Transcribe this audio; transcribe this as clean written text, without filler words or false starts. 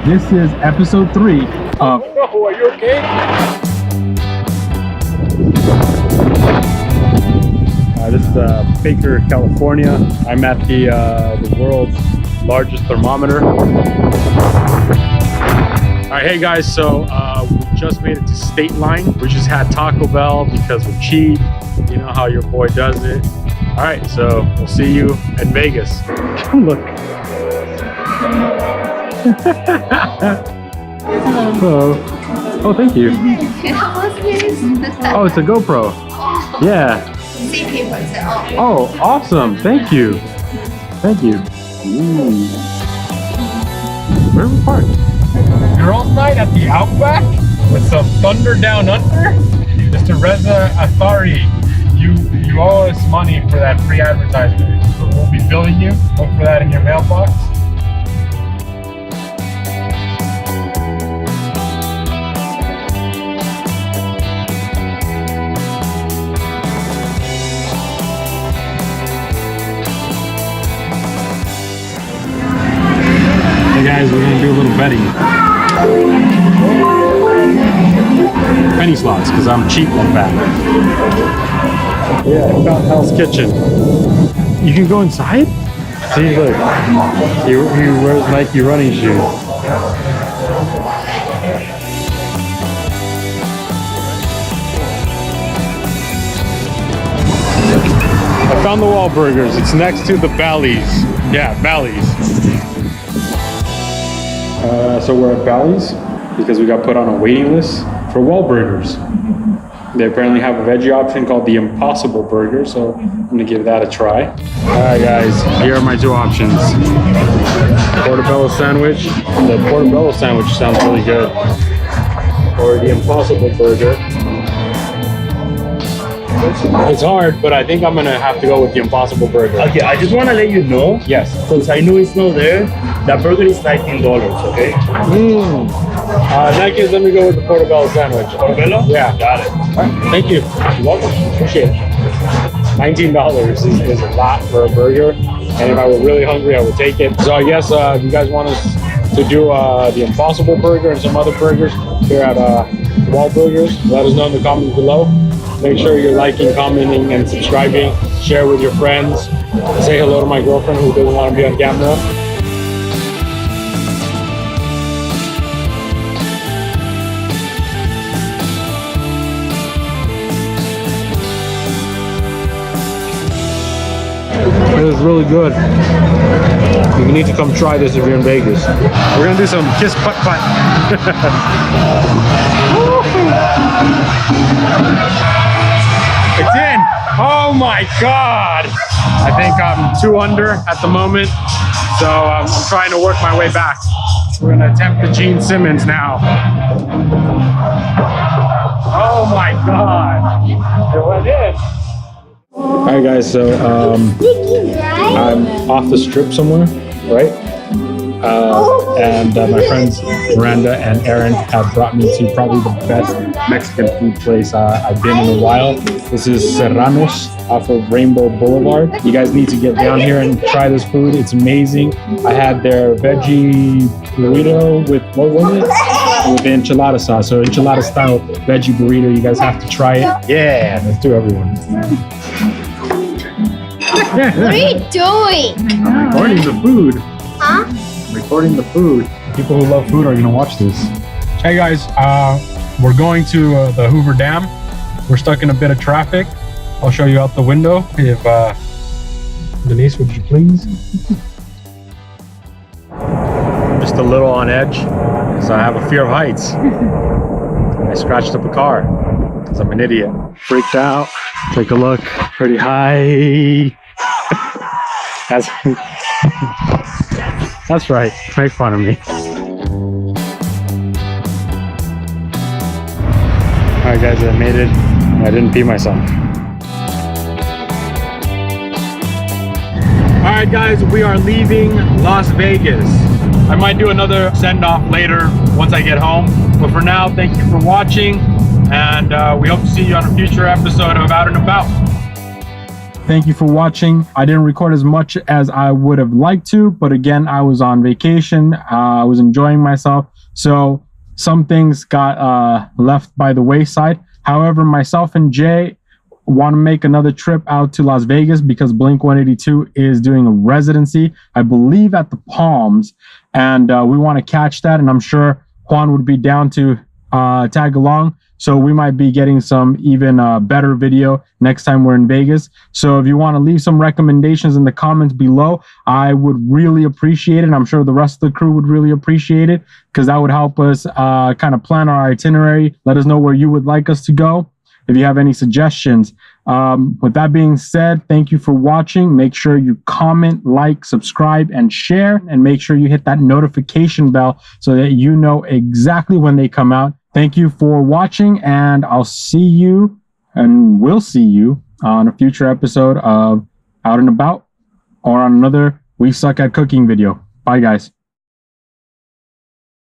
This is episode 3 of... Oh, are you okay? This is Baker, California. I'm at the world's largest thermometer. Alright, hey guys, so we just made it to State Line. We just had Taco Bell because we're cheap. You know how your boy does it. Alright, so we'll see you in Vegas. Look. Hello. Oh, thank you. Oh, it's a GoPro. Yeah. Oh, awesome. Thank you. Thank you. Ooh. Where are we parked? Girls' night at the Outback with some Thunder Down Under. Mr. Reza Athari, you owe us money for that free advertisement. We'll be billing you. Look for that in your mailbox. Hey guys, we're gonna do a little betting. Penny slots, because I'm cheap like that. Yeah, I found Hell's Kitchen. You can go inside? See, look. He wears Nike running shoes. I found the Wahlburgers. It's next to the Bally's. Yeah, Bally's. So we're at Bally's because we got put on a waiting list for Wahlburgers. They apparently have a veggie option called the Impossible Burger, so I'm gonna give that a try. Alright guys, here are my two options. Portobello sandwich. The portobello sandwich sounds really good. Or the Impossible Burger. It's hard, but I think I'm gonna have to go with the Impossible Burger. Okay, I just wanna let you know. Yes. Since I know it's not there, that burger is $19, okay? In that case, let me go with the portobello sandwich. Portobello? Yeah. Got it. Right, thank you. You're welcome. Appreciate it. $19 is a lot for a burger, and if I were really hungry, I would take it. So I guess if you guys want us to do the Impossible Burger and some other burgers here at Wahlburgers, let us know in the comments below. Make sure you're liking, commenting, and subscribing. Share with your friends. Say hello to my girlfriend who doesn't want to be on camera. It is really good. You need to come try this if you're in Vegas. We're gonna do some kiss putt putt. It's in. Oh my God. I think I'm 2 under at the moment, so I'm trying to work my way back. We're gonna attempt the Gene Simmons now. Oh my God. It went in. Alright guys, so I'm off the strip somewhere, right? And my friends Miranda and Aaron have brought me to probably the best Mexican food place I've been in a while. This is Serrano's off of Rainbow Boulevard. You guys need to get down here and try this food. It's amazing. I had their veggie burrito with, what was it? With the enchilada sauce. So enchilada style veggie burrito. You guys have to try it. Yeah, let's do everyone. What are you doing? I'm recording the food. Huh? Recording the food. People who love food are gonna watch this. Hey guys, we're going to the Hoover Dam. We're stuck in a bit of traffic. I'll show you out the window. If Denise, would you please? Just a little on edge, so I have a fear of heights. I scratched up a car because I'm an idiot. Freaked out. Take a look. Pretty high. That's right. Make fun of me. Alright guys, I made it. I didn't pee myself. Alright guys, we are leaving Las Vegas. I might do another send-off later once I get home. But for now, thank you for watching. And we hope to see you on a future episode of Out and About. Thank you for watching. I didn't record as much as I would have liked to, but again, I was on vacation. I was enjoying myself. So some things got left by the wayside. However, myself and Jay want to make another trip out to Las Vegas because Blink-182 is doing a residency, I believe, at the Palms. And we want to catch that. And I'm sure Juan would be down to tag along. So we might be getting some even better video next time we're in Vegas. So if you want to leave some recommendations in the comments below, I would really appreciate it. I'm sure the rest of the crew would really appreciate it because that would help us kind of plan our itinerary. Let us know where you would like us to go if you have any suggestions. With that being said, thank you for watching. Make sure you comment, like, subscribe, and share. And make sure you hit that notification bell so that you know exactly when they come out. Thank you for watching, and I'll see you, and we'll see you on a future episode of Out and About or on another We Suck at Cooking video. Bye, guys.